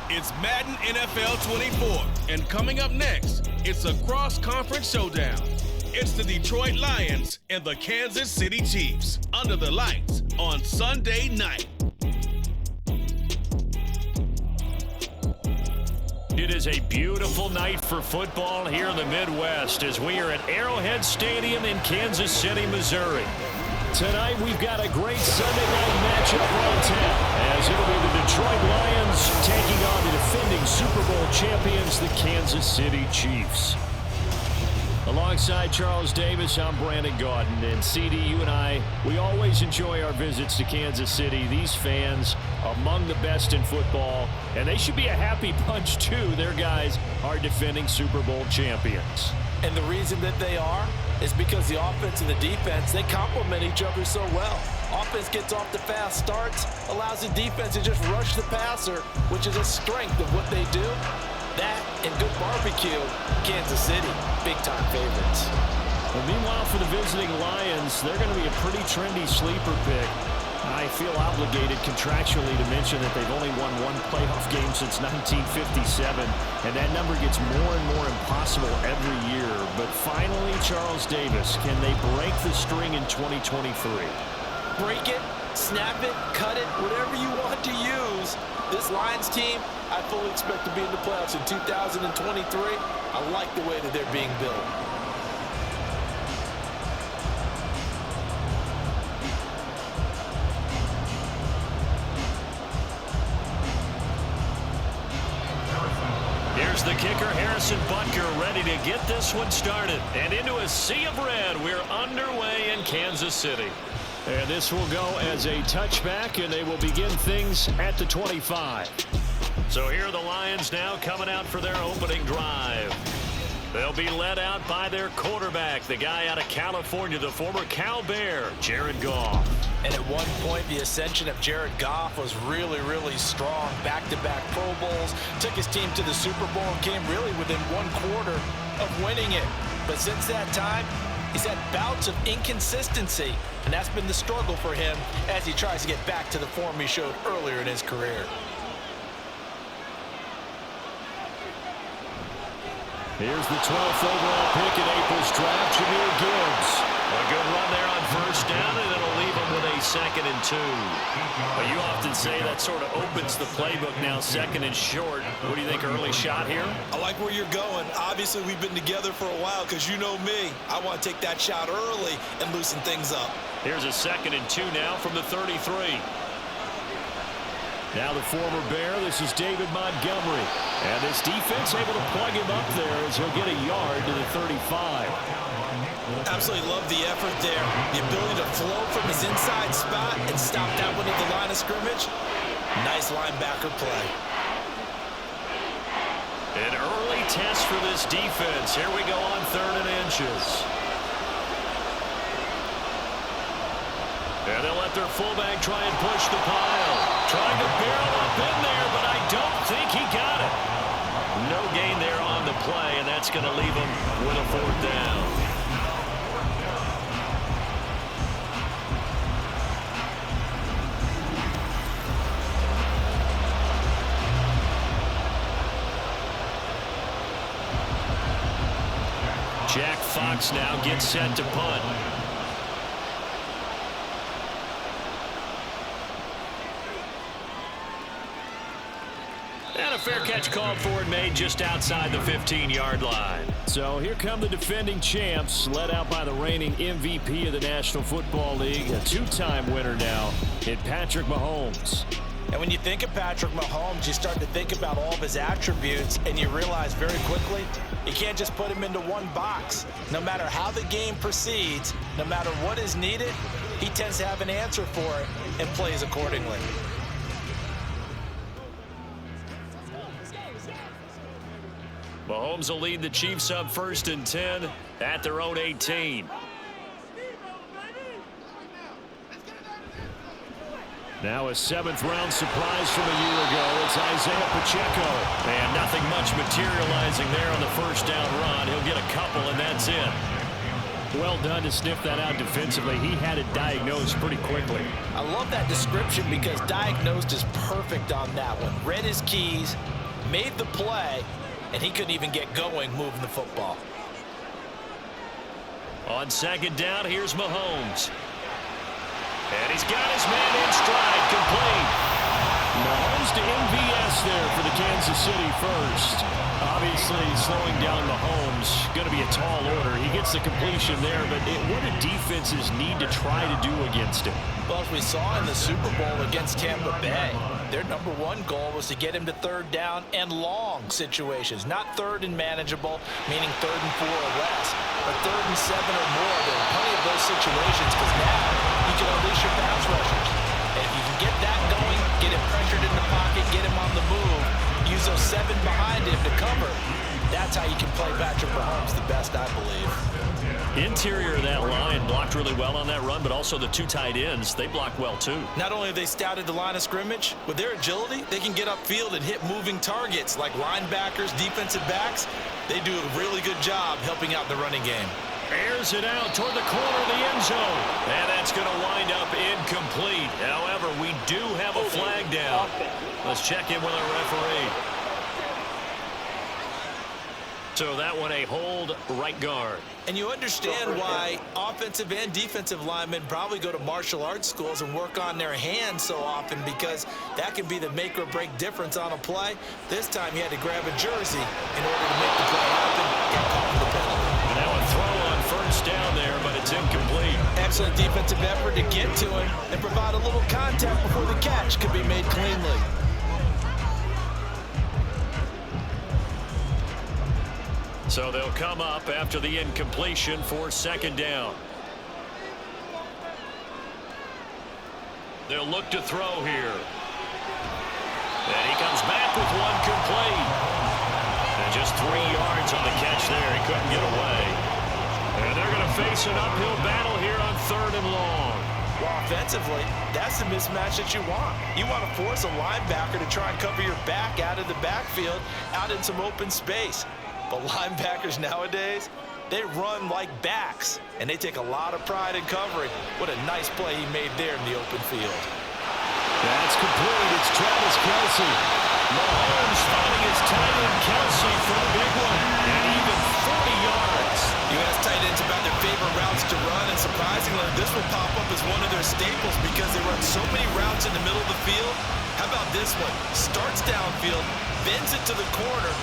It's Madden NFL 24, and coming up next, it's a cross-conference showdown. It's the Detroit Lions and the Kansas City Chiefs under the lights on Sunday night. It is a beautiful night for football here in the Midwest as we are at Arrowhead Stadium in Kansas City, Missouri. Tonight we've got a great Sunday night matchup on tap as it'll be the Detroit Lions taking on the defending Super Bowl champions, the Kansas City Chiefs. Alongside Charles Davis, I'm Brandon Gaudin. And CD, you and I, we always enjoy our visits to Kansas City. These fans, among the best in football, and they should be a happy bunch too. Their guys are defending Super Bowl champions. And the reason that they are is because the offense and the defense, they complement each other so well. Offense gets off the fast starts, allows the defense to just rush the passer, which is a strength of what they do. That and good barbecue, Kansas City, big-time favorites. Well, meanwhile, for the visiting Lions, they're going to be a pretty trendy sleeper pick. I feel obligated contractually to mention that they've only won one playoff game since 1957, and that number gets more and more impossible every year. But finally, Charles Davis, can they break the string in 2023? Break it, snap it, cut it, whatever you want to use. This Lions team, I fully expect to be in the playoffs in 2023. I like the way that they're being built. Here's the kicker, Harrison Butker, ready to get this one started. And into a sea of red, we're underway in Kansas City. And this will go as a touchback, and they will begin things at the 25. So here are the Lions now coming out for their opening drive. They'll be led out by their quarterback, the guy out of California, the former Cal Bear, Jared Goff. And at one point, the ascension of Jared Goff was really, really strong. Back-to-back Pro Bowls, took his team to the Super Bowl and came really within one quarter of winning it. But since that time, he's had bouts of inconsistency, and that's been the struggle for him as he tries to get back to the form he showed earlier in his career. Here's the 12th overall pick in April's draft, Jahmyr Gibbs. A good run there on first down, and it'll leave him with a 2nd and 2. But you often say that sort of opens the playbook now, 2nd and short. What do you think, early shot here? I like where you're going. Obviously, we've been together for a while because you know me. I want to take that shot early and loosen things up. Here's a 2nd and 2 now from the 33. Now the former Bear, this is David Montgomery. And this defense able to plug him up there as he'll get a yard to the 35. Absolutely love the effort there. The ability to flow from his inside spot and stop that one at the line of scrimmage. Nice linebacker play. An early test for this defense. Here we go on 3rd and inches. And they'll let their fullback try and push the pile. Trying to barrel up in there, but I don't think he got it. No gain there on the play, and that's going to leave him with a 4th down. Jack Fox now gets set to punt. And a fair catch called for and made just outside the 15-yard line. So here come the defending champs, led out by the reigning MVP of the National Football League, a 2-time winner now in Patrick Mahomes. And when you think of Patrick Mahomes, you start to think about all of his attributes, and you realize very quickly, you can't just put him into one box. No matter how the game proceeds, no matter what is needed, he tends to have an answer for it and plays accordingly. Mahomes will lead the Chiefs up 1st and 10 at their own 18. Now a 7th-round surprise from a year ago. It's Isaiah Pacheco. And nothing much materializing there on the first down run. He'll get a couple, and that's it. Well done to sniff that out defensively. He had it diagnosed pretty quickly. I love that description because diagnosed is perfect on that one. Read his keys, made the play, and he couldn't even get going moving the football. On second down, here's Mahomes. And he's got his man in stride, complete. Mahomes to MVS there for the Kansas City first. Obviously, slowing down Mahomes, going to be a tall order. He gets the completion there, but what do defenses need to try to do against him? Well, as we saw in the Super Bowl against Tampa Bay, their number one goal was to get him to third down and long situations. Not third and manageable, meaning 3rd and 4 or less, but 3rd and 7 or more. There are plenty of those situations because now you can unleash your pass rushers. And if you can get that going, get him pressured in the pocket, get him on the move, use those 7 behind him to cover, that's how you can play Patrick Mahomes the best, I believe. Interior of that line blocked really well on that run, but also the 2 tight ends, they blocked well too. Not only have they scouted the line of scrimmage, with their agility, they can get upfield and hit moving targets like linebackers, defensive backs. They do a really good job helping out the running game. Airs it out toward the corner of the end zone. And that's going to wind up incomplete. However, we do have a flag down. Let's check in with our referee. So that one a hold, right guard. And you understand why offensive and defensive linemen probably go to martial arts schools and work on their hands so often, because that can be the make or break difference on a play. This time he had to grab a jersey in order to make the play happen. Got caught for the penalty. And now a throw on first down there, but it's incomplete. Excellent defensive effort to get to him and provide a little contact before the catch could be made cleanly. So they'll come up after the incompletion for second down. They'll look to throw here. And he comes back with one complete. And just 3 yards on the catch there. He couldn't get away. And they're going to face an uphill battle here on 3rd and long. Well, offensively, that's the mismatch that you want. You want to force a linebacker to try and cover your back out of the backfield, out in some open space. But linebackers nowadays, they run like backs, and they take a lot of pride in covering. What a nice play he made there in the open field. That's complete. It's Travis Kelce. Mahomes finding his tight end Kelce for a big one. And even 40 yards. You ask tight ends about their favorite routes to run, and surprisingly, this will pop up as one of their staples because they run so many routes in the middle of the field. How about this one? Starts downfield, bends it to the corner,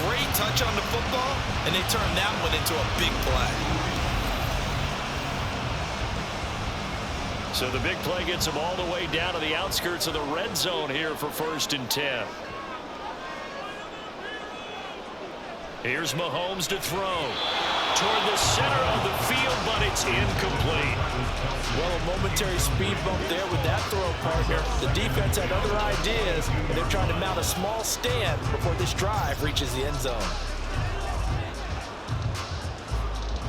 great touch on the football, and they turn that one into a big play. So the big play gets them all the way down to the outskirts of the red zone here for 1st and 10. Here's Mahomes to throw toward the center of the field, but it's incomplete. Well, a momentary speed bump there with that throw, partner. The defense had other ideas, and they're trying to mount a small stand before this drive reaches the end zone.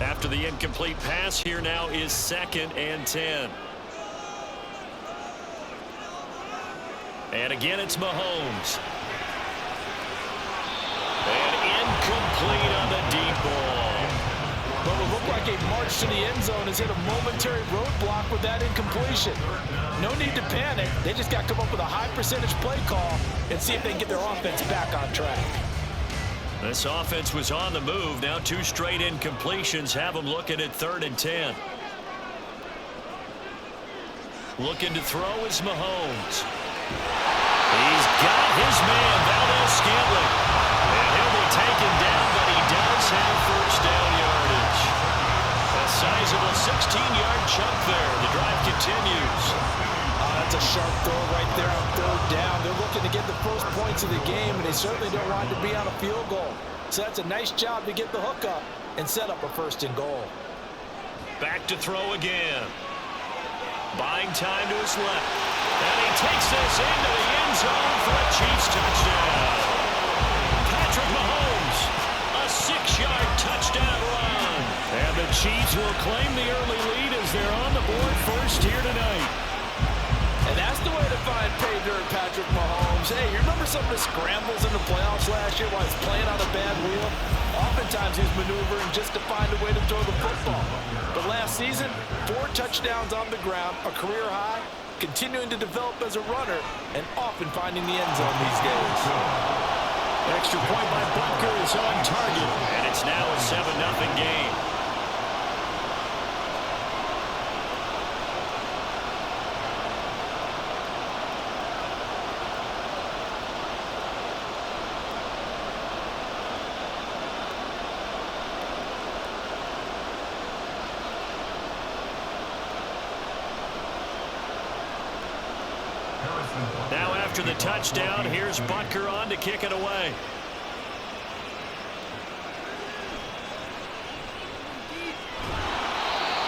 After the incomplete pass, here now is 2nd and 10. And again, it's Mahomes. And incomplete on the deep ball. Well, it looked like a march to the end zone has hit a momentary roadblock with that incompletion. No need to panic. They just got to come up with a high percentage play call and see if they can get their offense back on track. This offense was on the move. Now 2 straight incompletions have them looking at 3rd and 10. Looking to throw is Mahomes. He's got his man, Valdez-Scantling. And he'll be taken down, but he does have first down yardage. A sizable 16-yard chunk there. The drive continues. That's a sharp throw right there on 3rd down. They're looking to get the first points of the game, and they certainly don't want to be on a field goal. So that's a nice job to get the hook up and set up a 1st and goal. Back to throw again. Buying time to his left. And he takes this into the end zone for a Chiefs touchdown. Patrick Mahomes, a 6-yard touchdown run. And the Chiefs will claim the early lead as they're on the board first here tonight. And that's the way to find pay dirt, Patrick Mahomes. Hey, you remember some of the scrambles in the playoffs last year while he's playing on a bad wheel? Oftentimes he's maneuvering just to find a way to throw the football. But last season, 4 touchdowns on the ground, a career high, continuing to develop as a runner, and often finding the end zone these days. Extra point by Butker is on target, and it's now a 7-0 game. Now after the touchdown, here's Butker on to kick it away.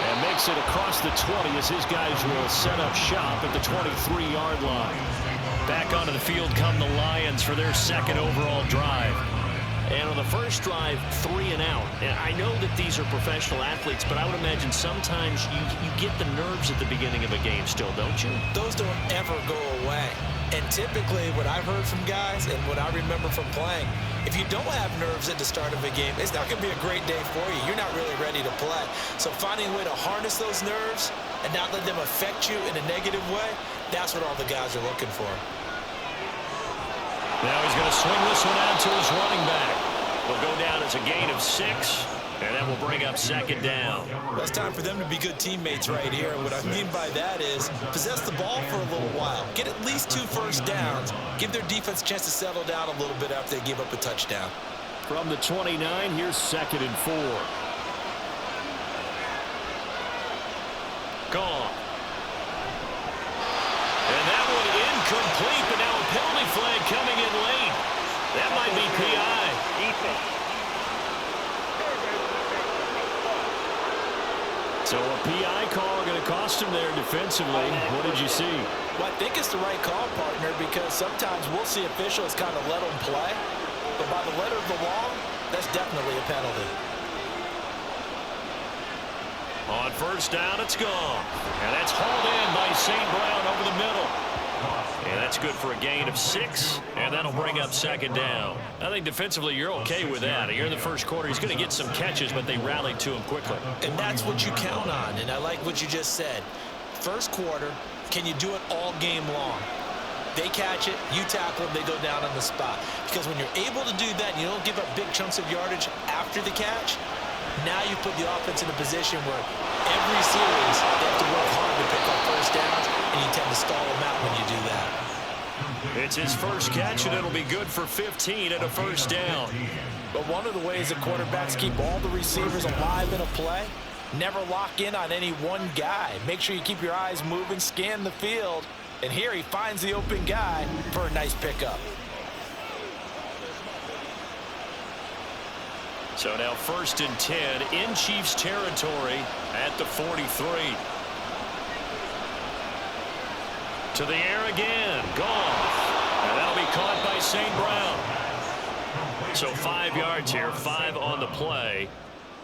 And makes it across the 20 as his guys will set up shop at the 23-yard line. Back onto the field come the Lions for their second overall drive. And on the first drive, 3 and out. And I know that these are professional athletes, but I would imagine sometimes you get the nerves at the beginning of a game still, don't you? Those don't ever go away. And typically what I've heard from guys and what I remember from playing, if you don't have nerves at the start of a game, it's not going to be a great day for you. You're not really ready to play. So finding a way to harness those nerves and not let them affect you in a negative way, that's what all the guys are looking for. Now he's going to swing this one out to his running back. Will go down as a gain of 6, and that will bring up second down. Well, it's time for them to be good teammates right here. What I mean by that is possess the ball for a little while. Get at least 2 first downs. Give their defense a chance to settle down a little bit after they give up a touchdown. From the 29, here's 2nd and 4. Gone. And that one incomplete, but now a penalty flag coming in late. That might be PI. So a PI call going to cost him there defensively. What did you see? Well, I think it's the right call, partner, because sometimes we'll see officials kind of let them play. But by the letter of the law, that's definitely a penalty. On first down, it's gone. And that's hauled in by St. Brown over the middle. And that's good for a gain of 6, and that'll bring up second down. I think defensively you're okay with that. You're in the first quarter. He's going to get some catches, but they rallied to him quickly. And that's what you count on, and I like what you just said. First quarter, can you do it all game long? They catch it, you tackle them, they go down on the spot. Because when you're able to do that and you don't give up big chunks of yardage after the catch, now you put the offense in a position where every series they have to work hard to pick up first downs, and you tend to stall them out when you do that. It's his first catch, and it'll be good for 15 and a first down. But one of the ways that quarterbacks keep all the receivers alive in a play, never lock in on any one guy. Make sure you keep your eyes moving, scan the field, and here he finds the open guy for a nice pickup. So now 1st and 10 in Chiefs territory at the 43. To the air again. Gone. And that'll be caught by St. Brown. So 5 yards here, 5 on the play.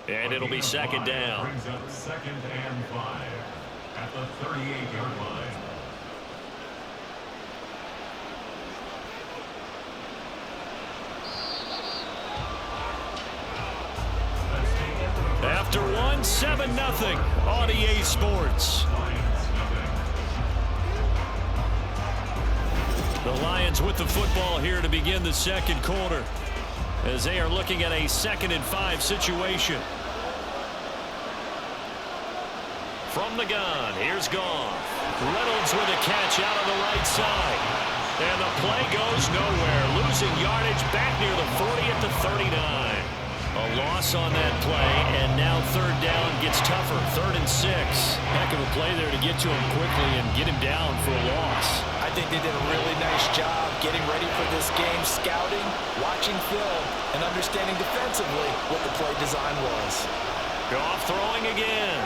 And it'll be second down. Brings up 2nd and 5 at the 38-yard line. After one, 7-0 on EA Sports. The Lions with the football here to begin the second quarter as they are looking at a 2nd and 5 situation. From the gun, here's Goff. Reynolds with a catch out on the right side. And the play goes nowhere. Losing yardage back near the 40 at the 39. A loss on that play, and now 3rd down gets tougher. 3rd and 6. Heck of a play there to get to him quickly and get him down for a loss. I think they did a really nice job getting ready for this game, scouting, watching film, and understanding defensively what the play design was. Goff throwing again.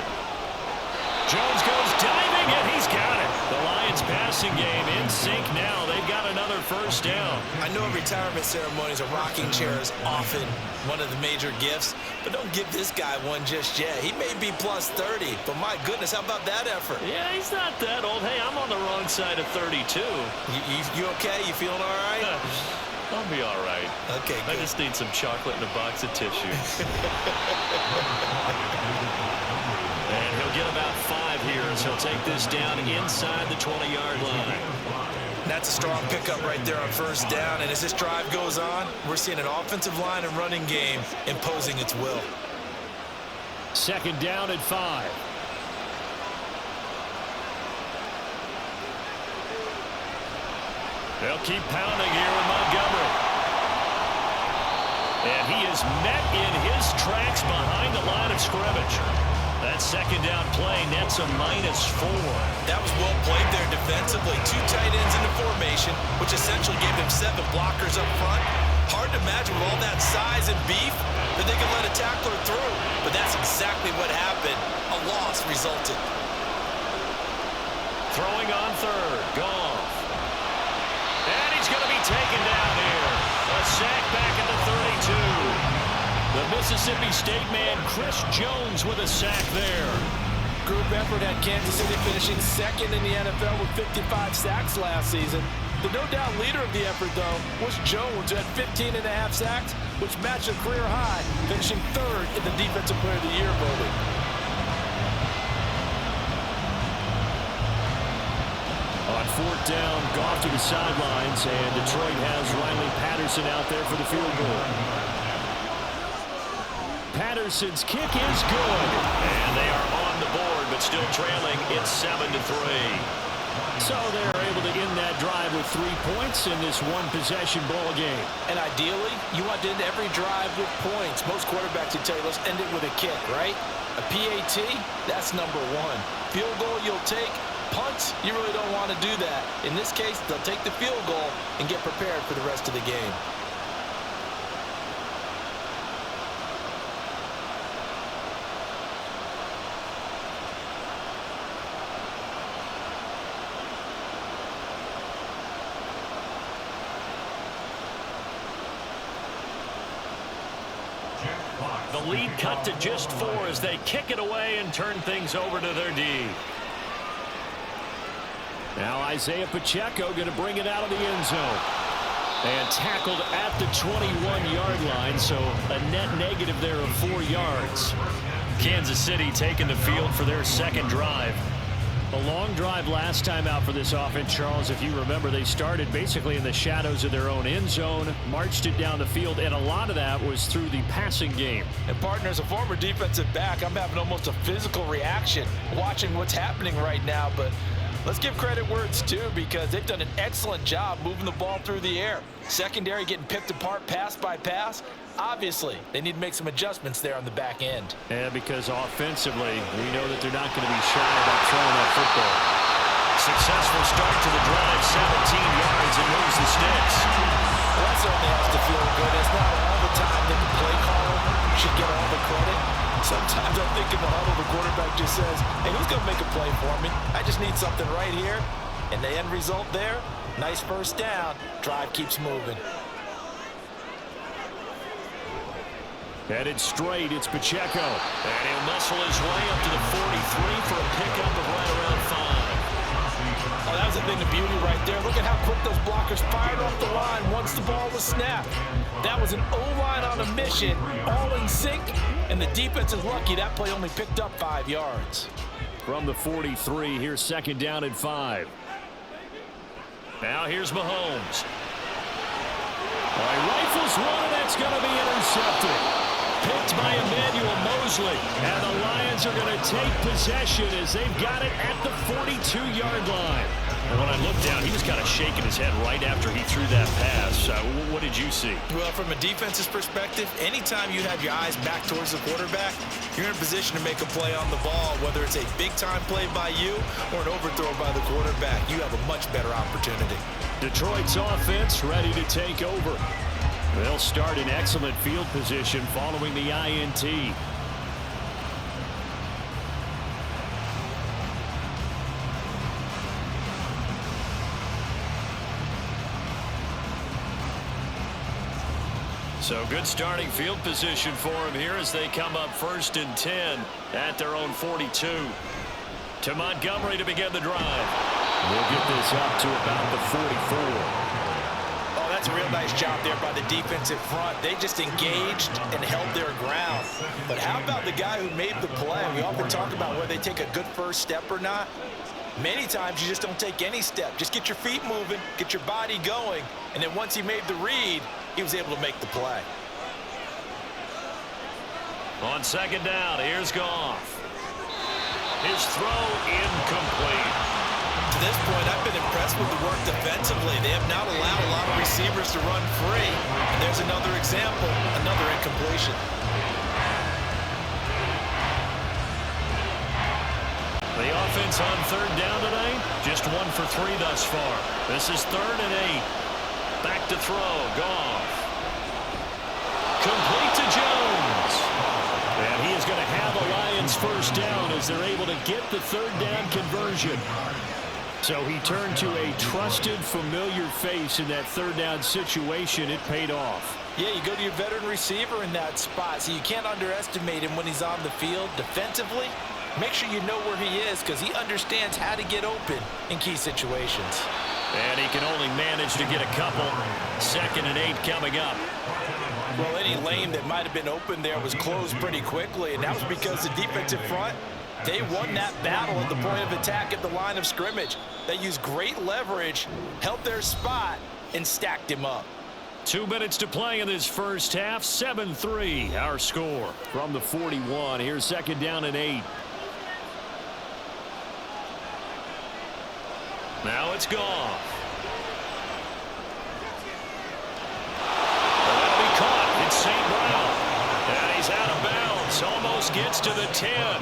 Jones goes diving, and he's got it. The Lions passing game in sync now. They've got a another first down. I know at retirement ceremonies a rocking chair is often one of the major gifts, but don't give this guy one just yet. He may be plus 30, but my goodness, how about that effort? Yeah, he's not that old. Hey, I'm on the wrong side of 32. You okay? You feeling all right? I'll be all right. Okay, good. I just need some chocolate and a box of tissues. And he'll get about 5 here as he'll take this down inside the 20-yard line. That's a strong pickup right there on first down, and as this drive goes on, we're seeing an offensive line and running game imposing its will. Second down at 5. They'll keep pounding here with Montgomery. And he is met in his tracks behind the line of scrimmage. That second down play nets a -4. That was well played there defensively. 2 tight ends in the formation, which essentially gave them 7 blockers up front. Hard to imagine with all that size and beef that they could let a tackler through. But that's exactly what happened. A loss resulted. Throwing on third. Goff. And he's going to be taken down here. A sack back at the 32. The Mississippi State man, Chris Jones, with a sack there. Group effort had Kansas City finishing second in the NFL with 55 sacks last season. The no doubt leader of the effort, though, was Jones, who had 15.5 sacks, which matched a career high, finishing third in the Defensive Player of the Year voting. On fourth down, Goff to the sidelines, and Detroit has Riley Patterson out there for the field goal. Patterson's kick is good, and they are on the board, but still trailing. It's 7-3. So they're able to end that drive with 3 points in this one-possession ball game. And ideally, you want to end every drive with points. Most quarterbacks would tell you, let's end it with a kick, right? A PAT, that's number 1. Field goal you'll take. Punts, you really don't want to do that. In this case, they'll take the field goal and get prepared for the rest of the game. The lead cut to just 4 as they kick it away and turn things over to their D. Now Isaiah Pacheco going to bring it out of the end zone. And tackled at the 21-yard line, so a net negative there of 4 yards. Kansas City taking the field for their second drive. A long drive last time out for this offense, Charles. If you remember, they started basically in the shadows of their own end zone, marched it down the field, and a lot of that was through the passing game. And partner, as a former defensive back, I'm having almost a physical reaction watching what's happening right now, but let's give credit where it's due because they've done an excellent job moving the ball through the air. Secondary getting picked apart pass by pass. Obviously, they need to make some adjustments there on the back end. Yeah, because offensively, we know that they're not going to be shy about throwing that football. Successful start to the drive, 17 yards, and moves the sticks. Well, that certainly has to feel good. It's not all the time that the play caller should get all the credit. Sometimes I think in the huddle, the quarterback just says, hey, who's going to make a play for me? I just need something right here. And the end result there, nice first down. Drive keeps moving. Headed straight, it's Pacheco. And he'll muscle his way up to the 43 for a pickup of right around 5. Oh, that was a thing of beauty right there. Look at how quick those blockers fired off the line once the ball was snapped. That was an O-line on a mission, all in sync, and the defense is lucky that play only picked up 5 yards. From the 43, here's second down and 5. Now here's Mahomes. Well, he rifles one, and that's going to be intercepted. Picked by Emmanuel Mosley, and the Lions are going to take possession as they've got it at the 42-yard line. And when I looked down, he was kind of shaking his head right after he threw that pass. What did you see? Well, from a defense's perspective, anytime you have your eyes back towards the quarterback, you're in a position to make a play on the ball, whether it's a big-time play by you or an overthrow by the quarterback. You have a much better opportunity. Detroit's offense ready to take over. They'll start in excellent field position following the INT. So good starting field position for him here as they come up 1st and 10 at their own 42. To Montgomery to begin the drive. We'll get this up to about the 44. Oh, that's a real nice job there by the defensive front. They just engaged and held their ground. But how about the guy who made the play? We often talk about whether they take a good first step or not. Many times you just don't take any step. Just get your feet moving, get your body going, and then once he made the read, he was able to make the play. On 2nd down, here's Goff. His throw incomplete. To this point, I've been impressed with the work defensively. They have not allowed a lot of receivers to run free. And there's another example, another incompletion. The offense on 3rd down tonight, just 1 for 3 thus far. This is 3rd and 8. Back to throw, Goff. Complete to Jones. And he is going to have a Lions first down as they're able to get the 3rd down conversion. So he turned to a trusted, familiar face in that 3rd down situation. It paid off. Yeah, you go to your veteran receiver in that spot, so you can't underestimate him when he's on the field. Defensively, make sure you know where he is because he understands how to get open in key situations. And he can only manage to get a couple. 2nd and 8 coming up. Well, any lane that might have been open there was closed pretty quickly, and that was because the defensive front, they won that battle at the point of attack at the line of scrimmage. They used great leverage, held their spot, and stacked him up. 2 minutes to play in this first half. 7-3 our score from the 41. Here's 2nd down and 8. Now it's Goff. That'll be caught. It's St. Brown. And he's out of bounds. Almost gets to the 10.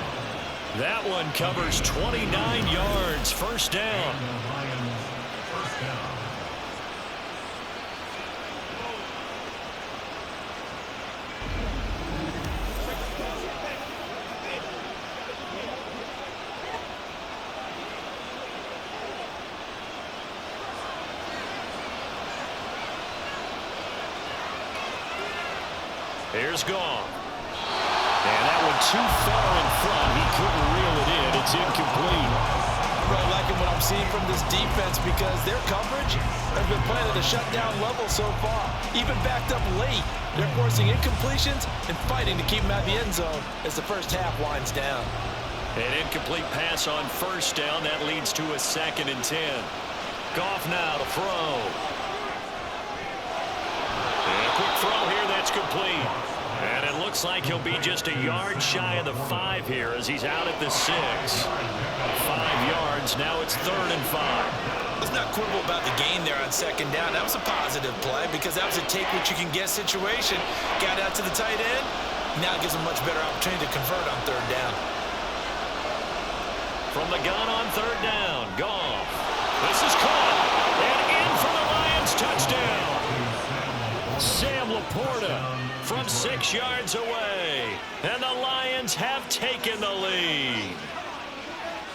That one covers 29 yards. First down. First down. Here's Goff. And that one too far in front. He couldn't reel it in. It's incomplete. I'm really liking what I'm seeing from this defense because their coverage has been playing at a shutdown level so far. Even backed up late, they're forcing incompletions and fighting to keep them out of the end zone as the first half winds down. An incomplete pass on first down. That leads to a 2nd and 10. Goff now to throw. And a quick throw here. That's complete. And it looks like he'll be just a yard shy of the 5 here as he's out at the 6. 5 yards. Now it's 3rd and 5. Let's not quibble about the gain there on 2nd down. That was a positive play because that was a take-what-you-can-get situation. Got out to the tight end. Now it gives him a much better opportunity to convert on 3rd down. From the gun on 3rd down. Goff. This is caught. And in for the Lions. Touchdown. Sam Laporta from 6 yards away. And the Lions have taken the lead.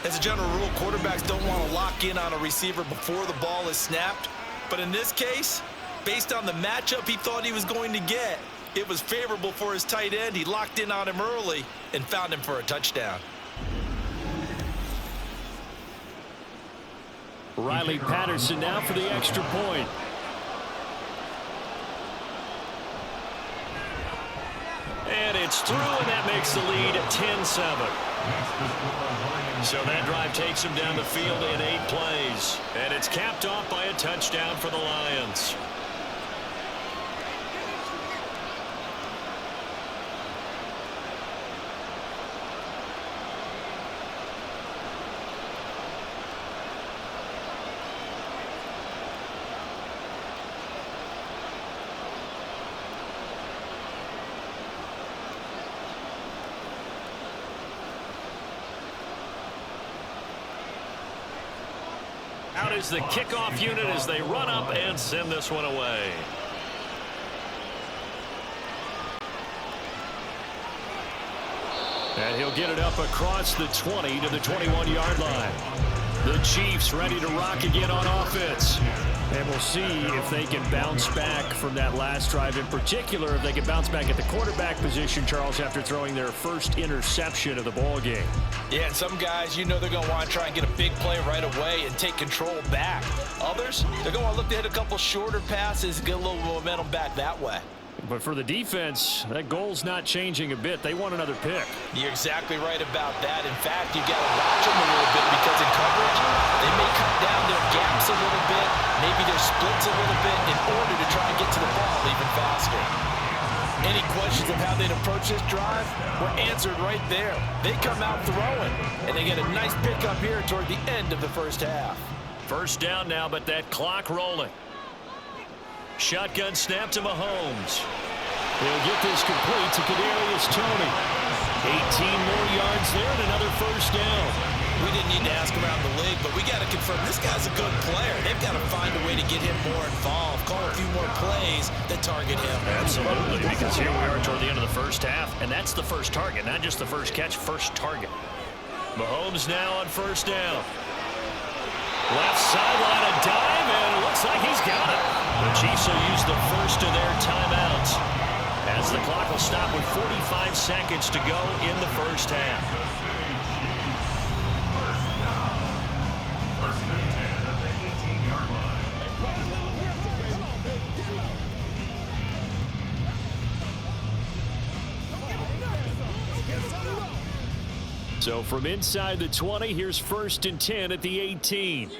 As a general rule, quarterbacks don't want to lock in on a receiver before the ball is snapped. But in this case, based on the matchup he thought he was going to get, it was favorable for his tight end. He locked in on him early and found him for a touchdown. Riley Patterson now for the extra point. And it's through, and that makes the lead 10-7. So that drive takes him down the field in 8 plays. And it's capped off by a touchdown for the Lions. Out is the kickoff unit as they run up and send this one away. And he'll get it up across the 20 to the 21-yard line. The Chiefs ready to rock again on offense. And we'll see if they can bounce back from that last drive, in particular if they can bounce back at the quarterback position, Charles, after throwing their first interception of the ball game. Yeah, and some guys, you know they're going to want to try and get a big play right away and take control back. Others, they're going to want to look to hit a couple shorter passes, get a little momentum back that way. But for the defense, that goal's not changing a bit. They want another pick. You're exactly right about that. In fact, you got to watch them a little bit because in coverage, they may cut down their gaps a little bit, maybe their splits a little bit in order to try and get to the ball even faster. Any questions of how they'd approach this drive were answered right there. They come out throwing, and they get a nice pickup here toward the end of the first half. First down now, but that clock rolling. Shotgun snap to Mahomes. He'll get this complete to Kadarius Toney. 18 more yards there and another first down. We didn't need to ask around the league, but we got to confirm this guy's a good player. They've got to find a way to get him more involved, call a few more plays that target him. Absolutely, because here we are toward the end of the first half, and that's the first target, not just the first catch, first target. Mahomes now on first down. Left sideline, a dive, and it looks like he's got it. The Chiefs will use the first of their timeouts as the clock will stop with 45 seconds to go in the first half. So from inside the 20, here's 1st and 10 at the 18.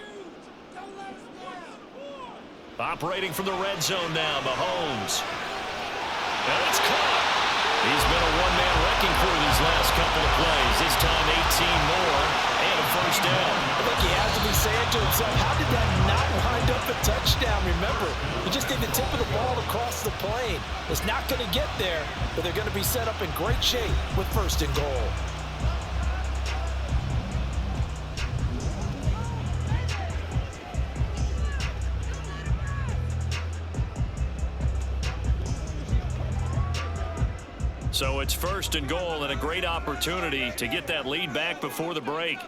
Operating from the red zone now, Mahomes. And it's caught. He's been a one-man wrecking crew these last couple of plays. This time 18 more and a first down. I think he has to be saying to himself, how did that not wind up a touchdown? Remember, he just did the tip of the ball across the plane. It's not going to get there, but they're going to be set up in great shape with 1st and goal. So it's 1st and goal and a great opportunity to get that lead back before the break.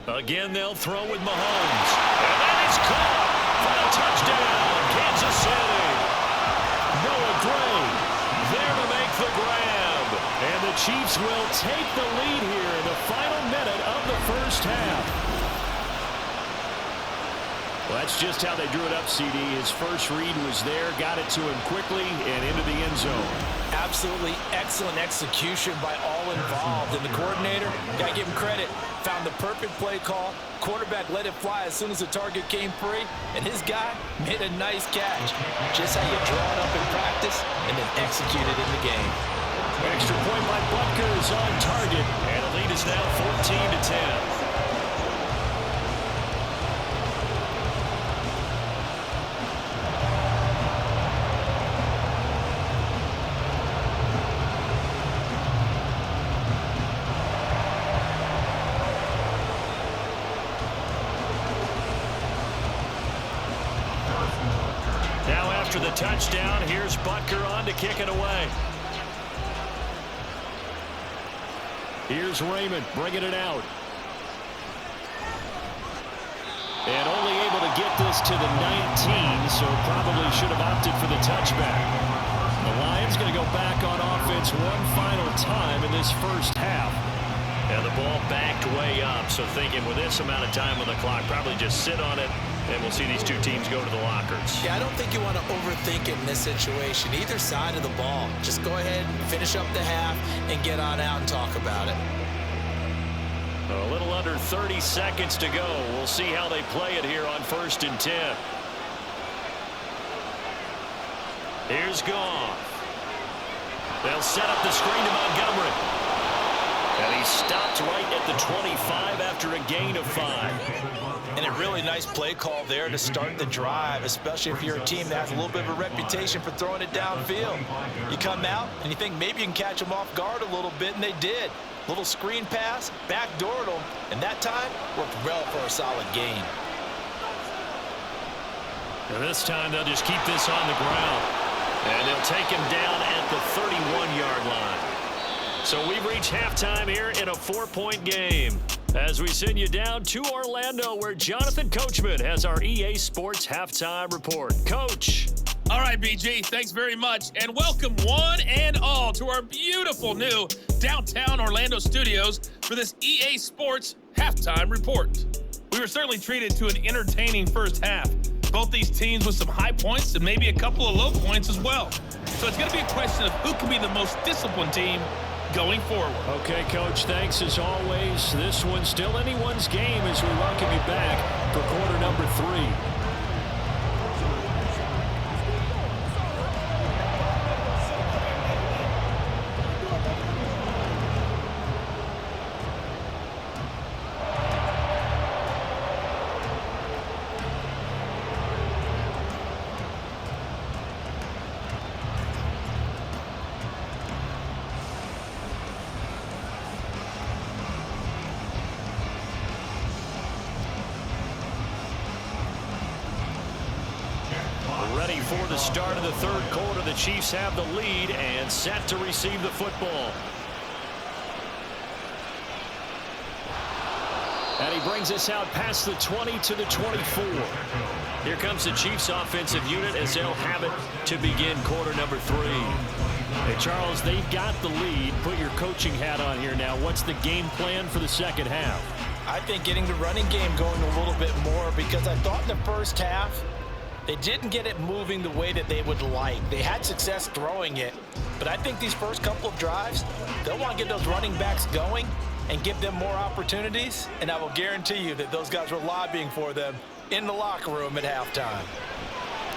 Again, they'll throw with Mahomes. And that is caught for a touchdown, Kansas City. Noah Gray there to make the grab. And the Chiefs will take the lead here in the final minute of the first half. Well, that's just how they drew it up, CD. His first read was there, got it to him quickly, and into the end zone. Absolutely excellent execution by all involved. And the coordinator, got to give him credit, found the perfect play call. Quarterback let it fly as soon as the target came free, and his guy made a nice catch. Just how you draw it up in practice and then execute it in the game. Extra point by Butker is on target, and the lead is now 14-10. After the touchdown, here's Butker on to kick it away. Here's Raymond bringing it out. And only able to get this to the 19, so probably should have opted for the touchback. The Lions going to go back on offense one final time in this first half. And the ball backed way up, so thinking with this amount of time on the clock, probably just sit on it, and we'll see these two teams go to the lockers. Yeah, I don't think you want to overthink it in this situation. Either side of the ball. Just go ahead, finish up the half, and get on out and talk about it. A little under 30 seconds to go. We'll see how they play it here on 1st and 10. Here's Goff. They'll set up the screen to Montgomery. And he stopped right at the 25 after a gain of 5. And a really nice play call there to start the drive, especially if you're a team that has a little bit of a reputation for throwing it downfield. You come out and you think maybe you can catch them off guard a little bit, and they did. Little screen pass, backdoored them, and that time worked well for a solid gain. And this time they'll just keep this on the ground. And they'll take him down at the 31-yard line. So we've reached halftime here in a 4-point game. As we send you down to Orlando, where Jonathan Coachman has our EA Sports Halftime Report. Coach. All right, BG, thanks very much. And welcome one and all to our beautiful new downtown Orlando studios for this EA Sports Halftime Report. We were certainly treated to an entertaining first half. Both these teams with some high points and maybe a couple of low points as well. So it's going to be a question of who can be the most disciplined team going forward. Okay, Coach, thanks as always. This one's still anyone's game as we welcome you back for quarter number 3. Ready for the start of the third quarter. The Chiefs have the lead and set to receive the football. And he brings us out past the 20 to the 24. Here comes the Chiefs offensive unit as they'll have it to begin quarter number 3. Hey, Charles, they've got the lead. Put your coaching hat on here now. What's the game plan for the second half? I think getting the running game going a little bit more, because I thought in the first half they didn't get it moving the way that they would like. They had success throwing it, but I think these first couple of drives, they'll want to get those running backs going and give them more opportunities, and I will guarantee you that those guys were lobbying for them in the locker room at halftime.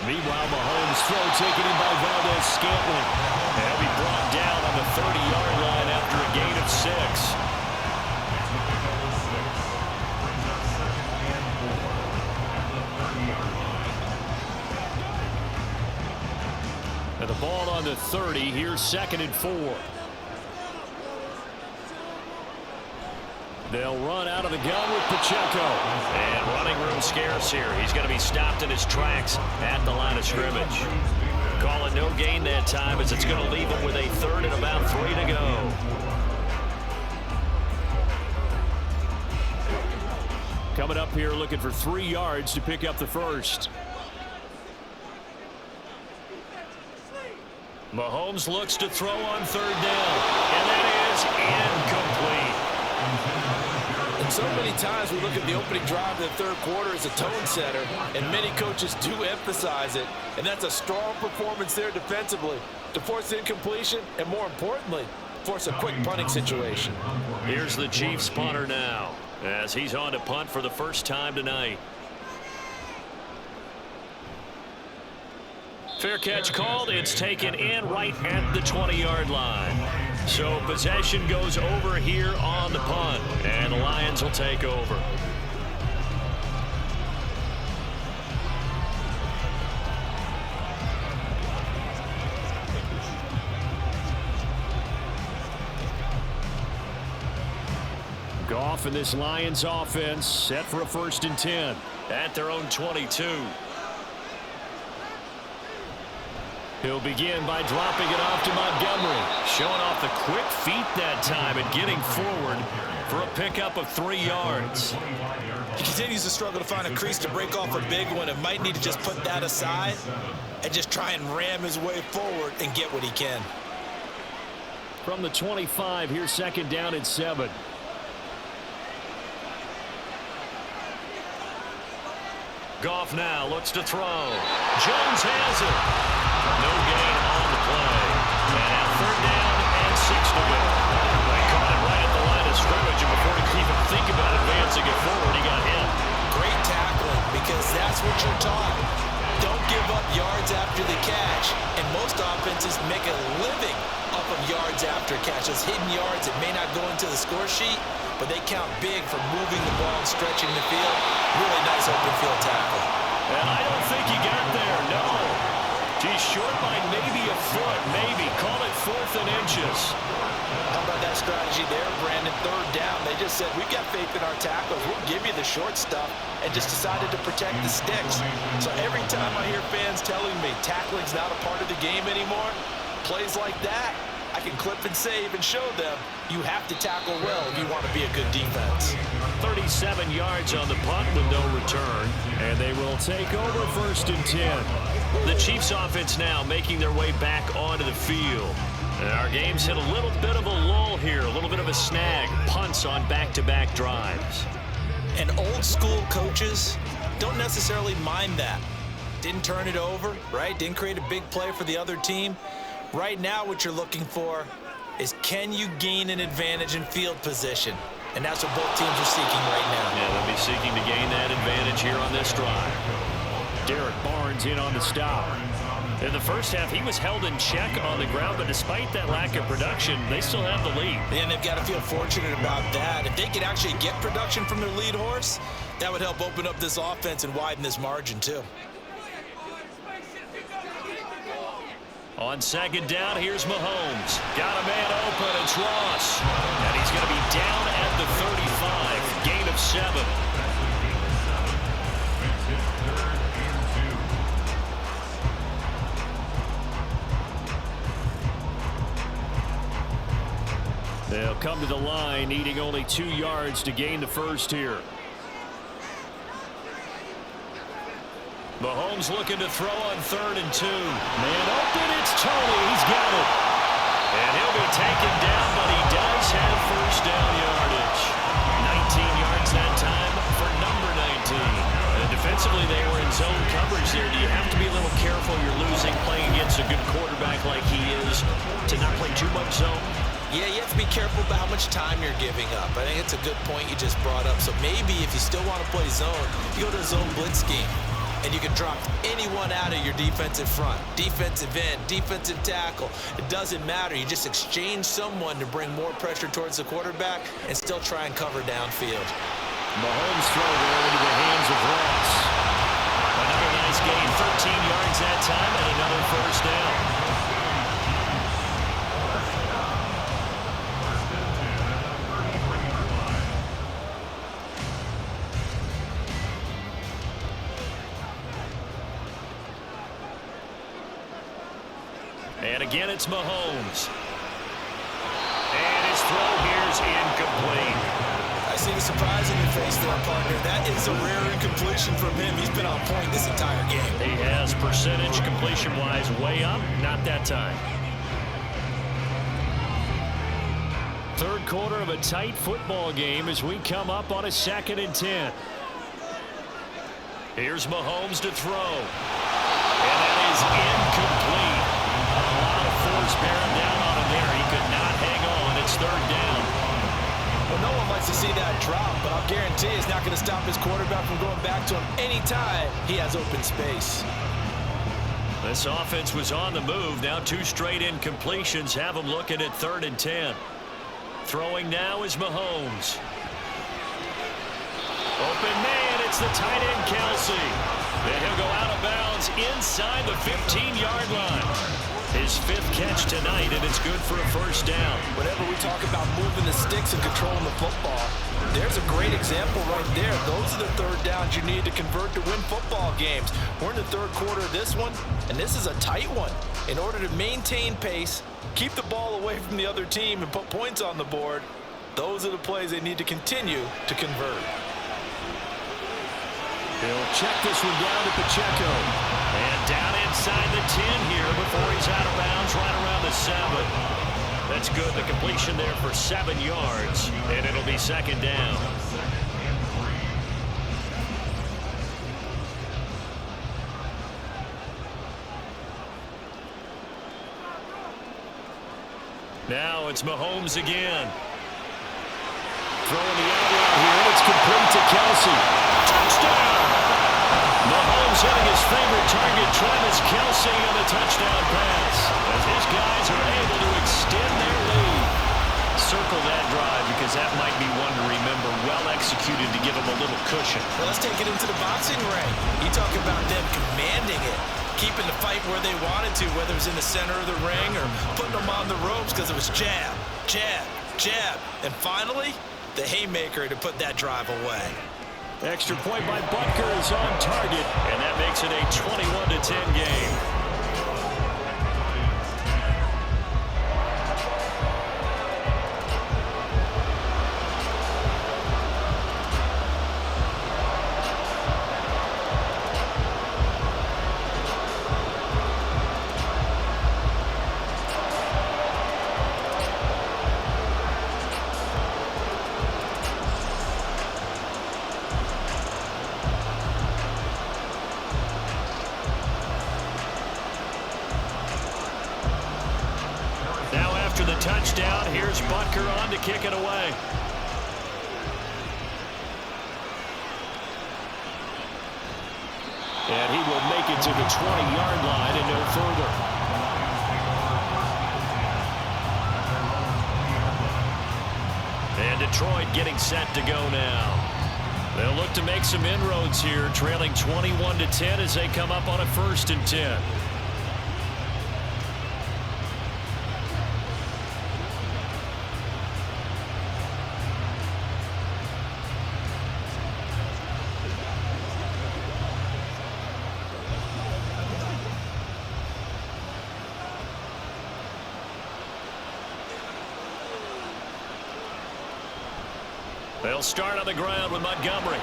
Meanwhile, Mahomes' throw taken in by Valdez-Scantling. And he'll be brought down on the 30-yard line after a gain of 6. And the ball on the 30. Here's 2nd and 4. They'll run out of the gun with Pacheco. And running room scarce here. He's going to be stopped in his tracks at the line of scrimmage. Call it no gain that time, as it's going to leave him with a 3rd and about 3 to go. Coming up here looking for 3 yards to pick up the first. Mahomes looks to throw on 3rd down. And that is incomplete. And so many times we look at the opening drive of the third quarter as a tone setter, and many coaches do emphasize it. And that's a strong performance there defensively to force incompletion and, more importantly, force a quick punting situation. Here's the Chiefs punter now as he's on to punt for the first time tonight. Fair catch called. It's taken in right at the 20-yard line. So possession goes over here on the punt, and the Lions will take over. Goff and this Lions offense set for a 1st and 10 at their own 22. He'll begin by dropping it off to Montgomery. Showing off the quick feet that time and getting forward for a pickup of 3 yards. He continues to struggle to find a crease to break off a big one, and might need to just put that aside and just try and ram his way forward and get what he can. From the 25, here's 2nd down and 7. Goff now looks to throw. Jones has it. No gain on the play. And now 3rd down and 6 to go. They caught it right at the line of scrimmage, and before he could even think about advancing it forward, he got hit. Great tackling, because that's what you're taught. Don't give up yards after the catch. And most offenses make a living off of yards after catch. Those hidden yards that may not go into the score sheet, but they count big for moving the ball and stretching the field. Really nice open field tackle. And I don't think he got there, no. He's short by maybe a foot, maybe. Call it 4th and inches. How about that strategy there, Brandon? 3rd down. They just said, we've got faith in our tackles. We'll give you the short stuff, and just decided to protect the sticks. So every time I hear fans telling me tackling's not a part of the game anymore, plays like that, I can clip and save and show them you have to tackle well if you want to be a good defense. 37 yards on the punt with no return. And they will take over 1st and 10. The Chiefs offense now making their way back onto the field. And our game's hit a little bit of a lull here, a little bit of a snag. Punts on back-to-back drives. And old school coaches don't necessarily mind that. Didn't turn it over, right? Didn't create a big play for the other team. Right now what you're looking for is, can you gain an advantage in field position? And that's what both teams are seeking right now. Yeah, they'll be seeking to gain that advantage here on this drive. Derek Barnes in on the stop. In the first half, he was held in check on the ground, but despite that lack of production, they still have the lead. And they've got to feel fortunate about that. If they could actually get production from their lead horse, that would help open up this offense and widen this margin too. On 2nd down, here's Mahomes. Got a man open, it's Ross. And he's going to be down at the 35, gain of 7. They'll come to the line, needing only 2 yards to gain the first here. Mahomes looking to throw on 3rd and 2. Man open, it's Tony. He's got it. And he'll be taken down, but he does have 1st down yardage. 19 yards that time for number 19. And defensively, they were in zone coverage there. Do you have to be a little careful? You're losing, playing against a good quarterback like he is, to not play too much zone? Yeah, you have to be careful about how much time you're giving up. I think it's a good point you just brought up. So maybe if you still want to play zone, you go to a zone blitz scheme. And you can drop anyone out of your defensive front. Defensive end, defensive tackle. It doesn't matter. You just exchange someone to bring more pressure towards the quarterback and still try and cover downfield. Mahomes throw there into the hands of Ross. Another nice gain, 13 yards that time, and another 1st down. And again, it's Mahomes. And his throw here's incomplete. I see the surprise in your face there, partner. That is a rare incompletion from him. He's been on point this entire game. He has percentage completion-wise way up. Not that time. 3rd quarter of a tight football game as we come up on a 2nd and 10. Here's Mahomes to throw. And that is incomplete. A lot of force bearing down on him there. He could not hang on. It's 3rd down. Well, no one likes to see that drop, but I'll guarantee it's not going to stop his quarterback from going back to him anytime he has open space. This offense was on the move. Now 2 straight incompletions have him looking at 3rd and 10. Throwing now is Mahomes. Open man, it's the tight end Kelsey. And he'll go out of bounds inside the 15-yard line. His 5th catch tonight, and it's good for a 1st down. Whenever we talk about moving the sticks and controlling the football, there's a great example right there. Those are the 3rd downs you need to convert to win football games. We're in the 3rd quarter of this one, and this is a tight one. In order to maintain pace, keep the ball away from the other team, and put points on the board, those are the plays they need to continue to convert. He'll check this one down to Pacheco. And down inside the 10 here before he's out of bounds right around the 7. That's good. The completion there for 7 yards. And it'll be 2nd down. Now it's Mahomes again. Throwing the out route here. It's complete to Kelsey. Touchdown! Mahomes hitting his favorite target, Travis Kelsey, on the touchdown pass. As his guys are able to extend their lead. Circle that drive because that might be one to remember. Well executed to give them a little cushion. Well, let's take it into the boxing ring. You talk about them commanding it, keeping the fight where they wanted to, whether it was in the center of the ring or putting them on the ropes because it was jab, jab, jab. And finally, the haymaker to put that drive away. Extra point by Butker is on target, and that makes it a 21-10 game. after the touchdown. Here's Butker on to kick it away. And he will make it to the 20-yard line and no further. And Detroit getting set to go now. They'll look to make some inroads here, trailing 21-10 as they come up on a 1st and 10. They'll start on the ground with Montgomery.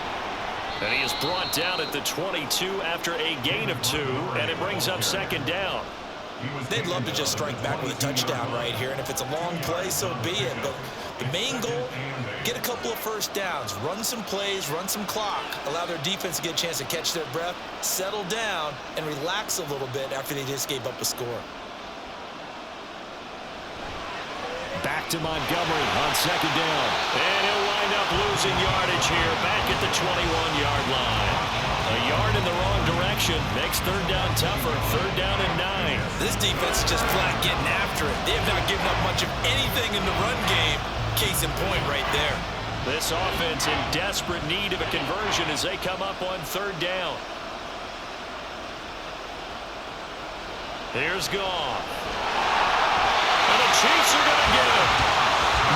And he is brought down at the 22 after a gain of 2, and it brings up 2nd down. They'd love to just strike back with a touchdown right here, and if it's a long play, so be it. But the main goal, get a couple of 1st downs, run some plays, run some clock, allow their defense to get a chance to catch their breath, settle down, and relax a little bit after they just gave up a score. Back to Montgomery on 2nd down. And he'll wind up losing yardage here back at the 21-yard line. A yard in the wrong direction makes 3rd down tougher. 3rd down and 9. This defense is just flat getting after it. They have not given up much of anything in the run game. Case in point right there. This offense in desperate need of a conversion as they come up on 3rd down. Here's Goff. And the Chiefs are going to get it.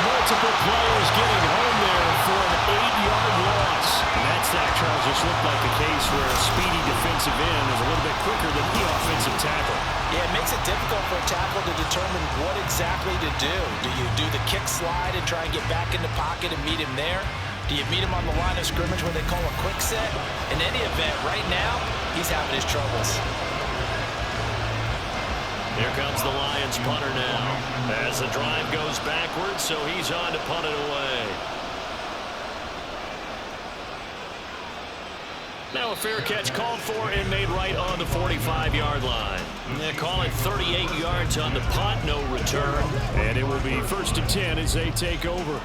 Multiple players getting home there for an 8-yard loss. And that, Charles, just looked like a case where a speedy defensive end is a little bit quicker than the offensive tackle. Yeah, it makes it difficult for a tackle to determine what exactly to do. Do you do the kick slide and try and get back in the pocket and meet him there? Do you meet him on the line of scrimmage where they call a quick set? In any event, right now, he's having his troubles. Here comes the Lions punter now as the drive goes backwards, so he's on to punt it away. Now a fair catch called for and made right on the 45-yard line. They call it 38 yards on the punt, no return. And it will be 1st and 10 as they take over.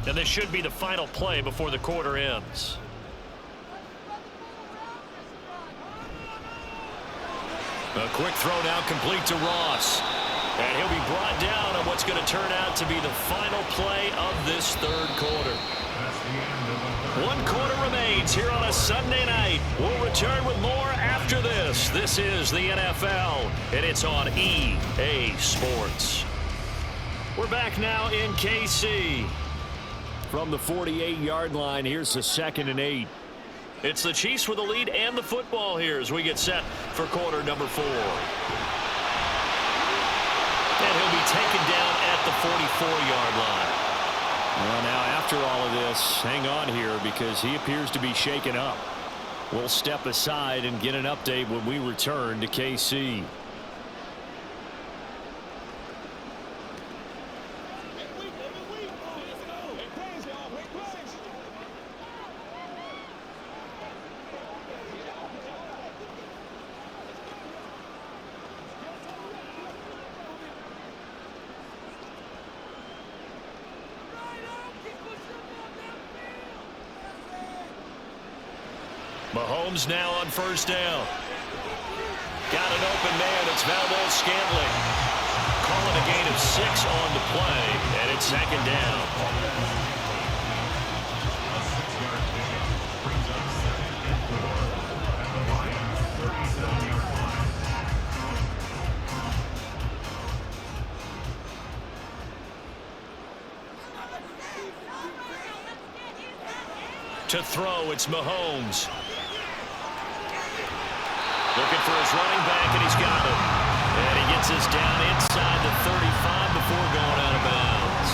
And this should be the final play before the quarter ends. A quick throw now complete to Ross. And he'll be brought down on what's going to turn out to be the final play of this 3rd quarter. 1 quarter remains here on a Sunday night. We'll return with more after this. This is the NFL, and it's on EA Sports. We're back now in KC. From the 48-yard line, here's the 2nd and 8. It's the Chiefs with the lead and the football here as we get set for quarter number 4. And he'll be taken down at the 44-yard line. Well, now after all of this, hang on here because he appears to be shaken up. We'll step aside and get an update when we return to KC. Mahomes now on 1st down. Got an open man. It's Valdez-Scantling. Calling a gain of 6 on the play, and it's 2nd down. A 6-yard pickup brings up 2nd and 4 at the Lions' 37-yard line. To throw, it's Mahomes. Looking for his running back, and he's got it. And he gets us down inside the 35 before going out of bounds.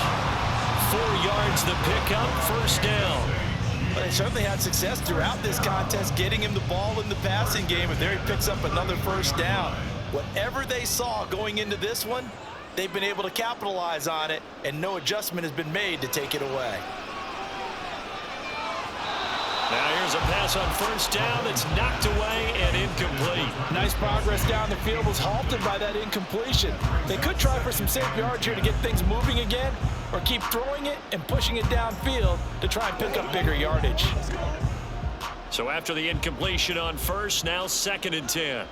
4 yards the pickup, 1st down. But they certainly had success throughout this contest getting him the ball in the passing game, and there he picks up another 1st down. Whatever they saw going into this one, they've been able to capitalize on it, and no adjustment has been made to take it away. Now here's a pass on first down that's knocked away and incomplete. Nice progress down the field, was halted by that incompletion. They could try for some safe yards here to get things moving again, or keep throwing it and pushing it downfield to try and pick up bigger yardage. So after the incompletion on first, now 2nd and 10.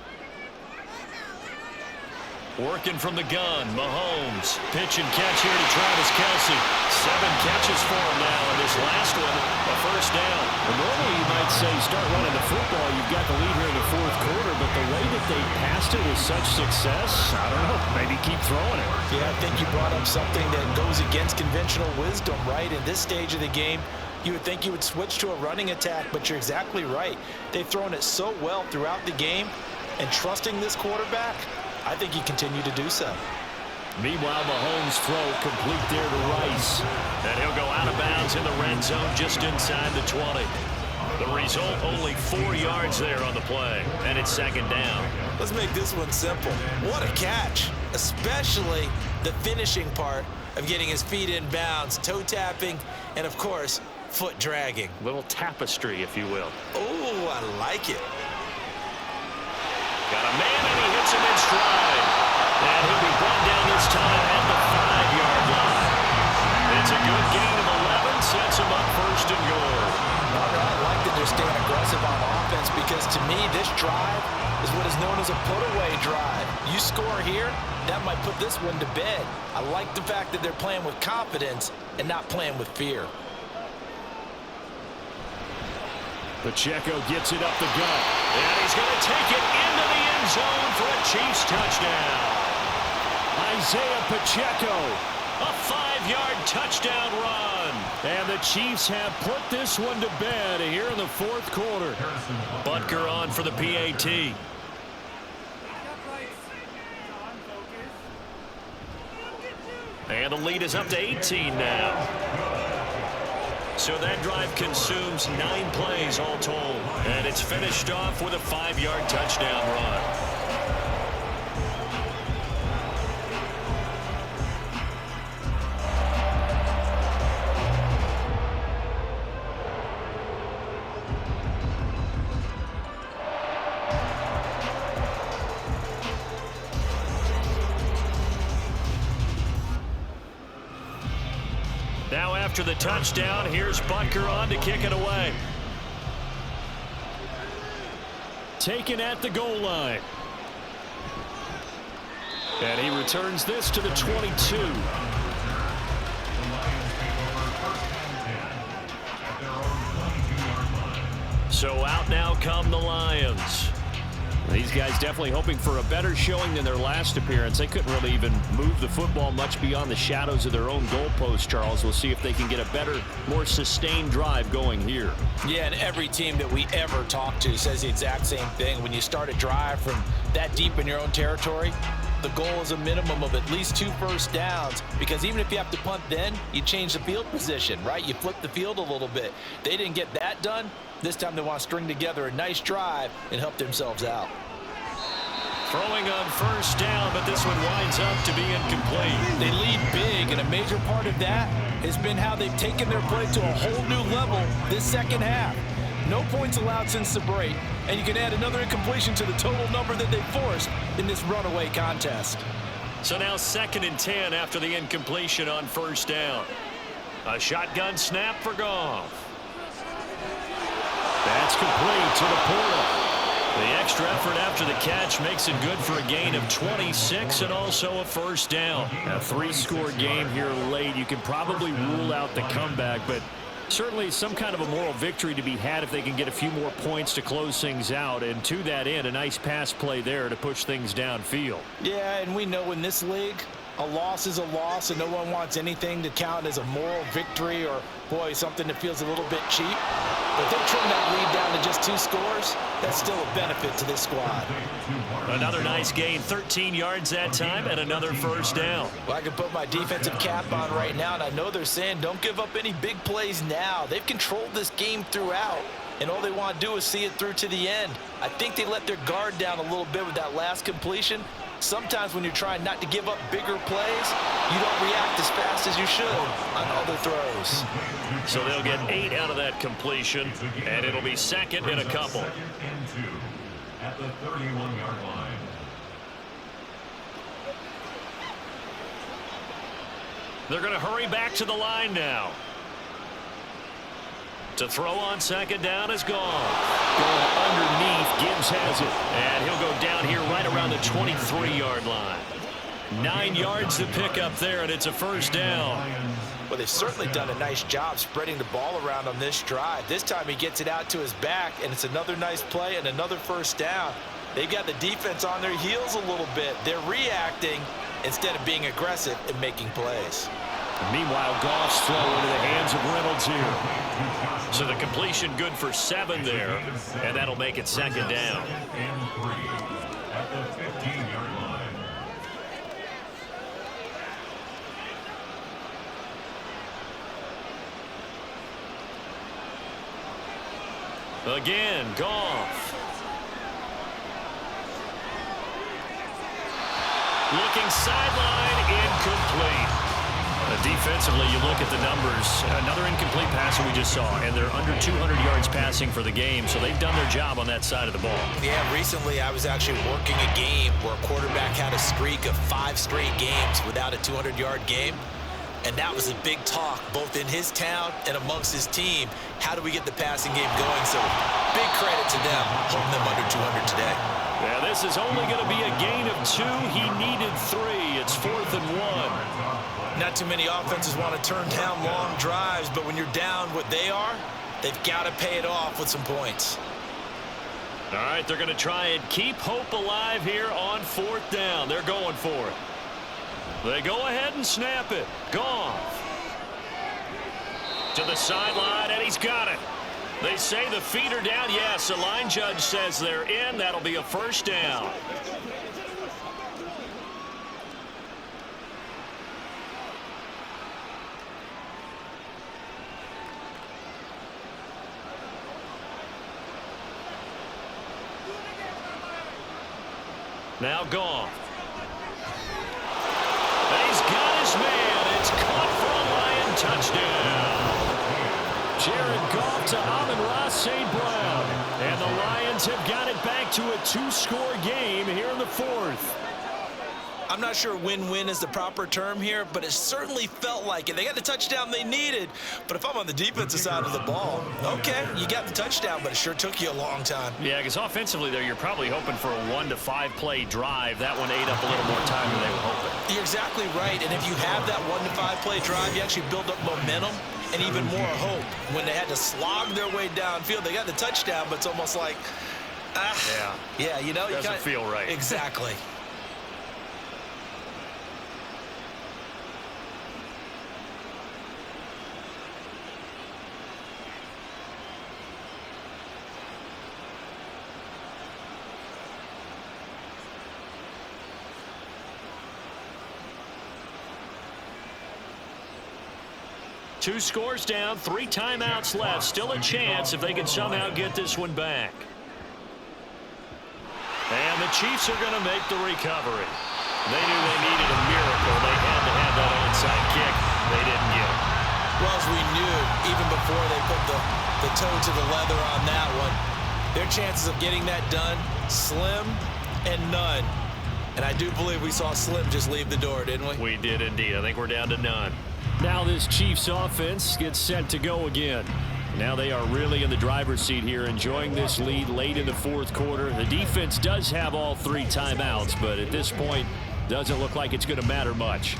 Working from the gun, Mahomes. Pitch and catch here to Travis Kelce. 7 catches for him now, and this last one, a first down. Well, normally you might say start running the football. You've got the lead here in the 4th quarter, but the way that they passed it with such success, I don't know, maybe keep throwing it. Yeah, I think you brought up something that goes against conventional wisdom, right? In this stage of the game, you would think you would switch to a running attack, but you're exactly right. They've thrown it so well throughout the game, and trusting this quarterback, I think you continue to do so. Meanwhile, Mahomes' throw complete there to Rice. And he'll go out of bounds in the red zone just inside the 20. The result, only 4 yards there on the play, and it's 2nd down. Let's make this one simple. What a catch, especially the finishing part of getting his feet in bounds, toe tapping, and of course, foot dragging. Little tapestry, if you will. Oh, I like it. Got a man, and he hits him in stride. And he'll be brought down this time at the 5-yard line. It's a good gain of 11, sets him up 1st and goal. I like that they're staying aggressive on offense, because to me, this drive is what is known as a put-away drive. You score here, that might put this one to bed. I like the fact that they're playing with confidence and not playing with fear. Pacheco gets it up the gut. And he's going to take it into the end zone for a Chiefs touchdown. Isaiah Pacheco, a 5-yard touchdown run. And the Chiefs have put this one to bed here in the 4th quarter. Butker on for the PAT. And the lead is up to 18 now. So that drive consumes 9 plays all told. And it's finished off with a 5-yard touchdown run. Now after the touchdown, here's Butker on to kick it away. Taken at the goal line. And he returns this to the 22. So out now come the Lions. These guys definitely hoping for a better showing than their last appearance. They couldn't really even move the football much beyond the shadows of their own goalpost, Charles. We'll see if they can get a better, more sustained drive going here. Yeah, and every team that we ever talk to says the exact same thing. When you start a drive from that deep in your own territory, the goal is a minimum of at least 2 first downs, because even if you have to punt then, you change the field position, right? You flip the field a little bit. They didn't get that done. This time they want to string together a nice drive and help themselves out. Throwing on first down, but this one winds up to be incomplete. They lead big, and a major part of that has been how they've taken their play to a whole new level this second half. No points allowed since the break, and you can add another incompletion to the total number that they forced in this runaway contest. So now 2nd and 10 after the incompletion on first down. A shotgun snap for Goff. That's complete to the Portal. The extra effort after the catch makes it good for a gain of 26 and also a first down. A 3-score game here late. You can probably rule out the comeback, but certainly some kind of a moral victory to be had if they can get a few more points to close things out. And to that end, a nice pass play there to push things downfield. Yeah, and we know in this league, a loss is a loss, and no one wants anything to count as a moral victory or, boy, something that feels a little bit cheap. But they trim that lead down to just 2 scores. That's still a benefit to this squad. Another nice gain, 13 yards that time, and another first down. Well, I can put my defensive cap on right now, and I know they're saying don't give up any big plays now. They've controlled this game throughout, and all they want to do is see it through to the end. I think they let their guard down a little bit with that last completion, Sometimes when you're trying not to give up bigger plays, you don't react as fast as you should on other throws. So they'll get 8 out of that completion, and it'll be second and a couple. Second and 2 at the 31-yard line. They're going to hurry back to the line now. To throw on second down is gone. Going underneath, Gibbs has it. And he'll go down here right around the 23-yard line. 9 yards to pick up there, and it's a first down. Well, they've certainly done a nice job spreading the ball around on this drive. This time he gets it out to his back, and it's another nice play and another first down. They've got the defense on their heels a little bit. They're reacting instead of being aggressive and making plays. Meanwhile, Goff's throw into the hands of Reynolds here. So the completion good for 7 there, and that'll make it second down. Second and 3 at the 15-yard line. Again, Goff. Looking sideline, incomplete. Defensively, you look at the numbers. Another incomplete pass that we just saw, and they're under 200 yards passing for the game, so they've done their job on that side of the ball. Yeah, recently I was actually working a game where a quarterback had a streak of 5 straight games without a 200-yard game, and that was a big talk both in his town and amongst his team. How do we get the passing game going? So big credit to them, holding them under 200 today. Yeah, this is only going to be a gain of 2. He needed 3. It's 4th and 1. Not too many offenses want to turn down long drives, but when you're down what they are, they've got to pay it off with some points. All right, they're going to try and keep hope alive here on 4th down. They're going for it. They go ahead and snap it. Goff to the sideline, and he's got it. They say the feet are down. Yes, the line judge says they're in. That'll be a first down. Now Goff. And he's got his man. It's caught for a Lion touchdown. Jared Goff to Amon-Ra St. Brown. And the Lions have got it back to a 2-score game here in the 4th. I'm not sure win-win is the proper term here, but it certainly felt like it. They got the touchdown they needed, but if I'm on the defensive side of the ball, okay, you got the touchdown, but it sure took you a long time. Yeah, because offensively there, you're probably hoping for a 1 to 5 play drive. That one ate up a little more time than they were hoping. You're exactly right, and if you have that 1 to 5 play drive, you actually build up momentum and even more hope. When they had to slog their way downfield, they got the touchdown, but it's almost like, yeah, you know, doesn't feel right. Exactly. Two scores down, 3 timeouts left. Still a chance if they can somehow get this one back. And the Chiefs are going to make the recovery. They knew they needed a miracle. They had to have that onside kick. They didn't get it. Well, as we knew, even before they put the toe to the leather on that one, their chances of getting that done, slim and none. And I do believe we saw Slim just leave the door, didn't we? We did indeed. I think we're down to none. Now this Chiefs offense gets set to go again. Now they are really in the driver's seat here, enjoying this lead late in the 4th quarter. The defense does have all 3 timeouts, but at this point, doesn't look like it's going to matter much.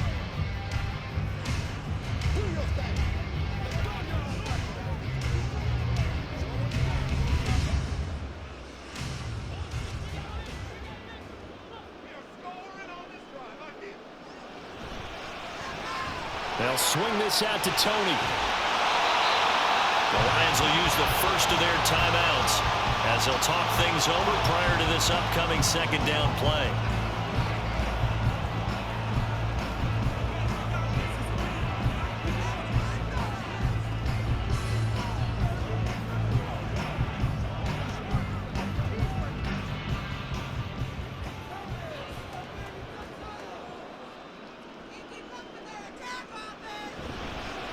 They'll swing this out to Tony. The Lions will use the first of their timeouts as they'll talk things over prior to this upcoming second down play.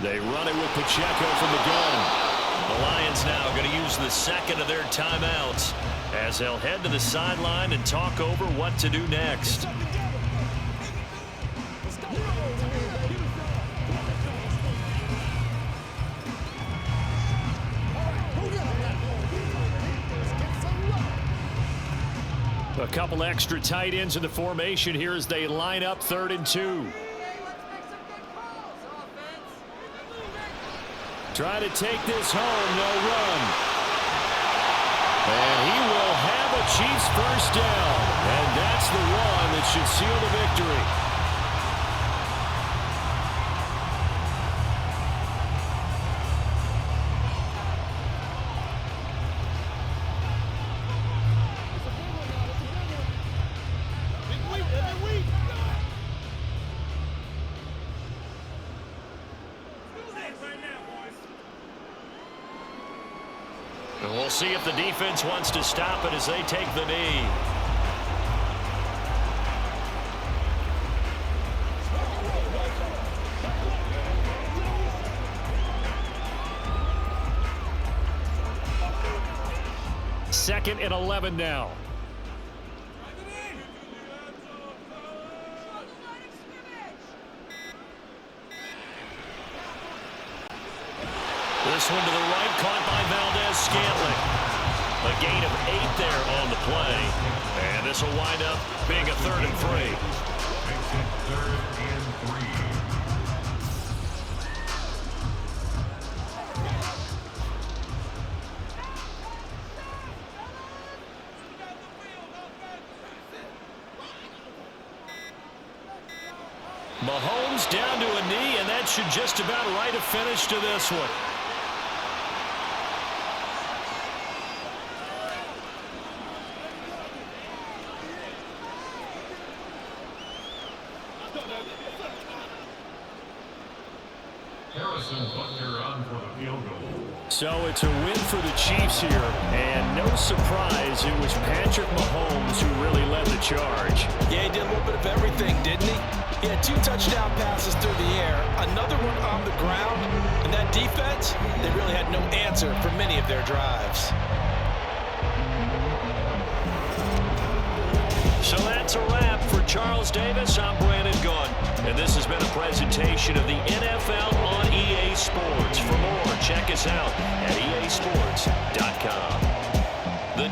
They run it with Pacheco from the gun. The Lions now going to use the second of their timeouts as they'll head to the sideline and talk over what to do next. A couple extra tight ends in the formation here as they line up 3rd and 2. Try to take this home, no run. And he will have a Chiefs first down. And that's the one that should seal the victory. And we'll see if the defense wants to stop it as they take the knee. Second and 11 now. This one to the right, caught by Valdez-Scantling. A gain of 8 there on the play. And this will wind up being a 3rd and 3. Makes it 3rd and 3. Mahomes down to a knee, and that should just about write a finish to this one. So it's a win for the Chiefs here, and no surprise, it was Patrick Mahomes who really led the charge. Yeah, he did a little bit of everything, didn't he? He had 2 touchdown passes through the air, another one on the ground, and that defense, they really had no answer for many of their drives. So that's a wrap. For Charles Davis, I'm Brandon Gunn, and this has been a presentation of the NFL on EA Sports. For more, check us out at easports.com.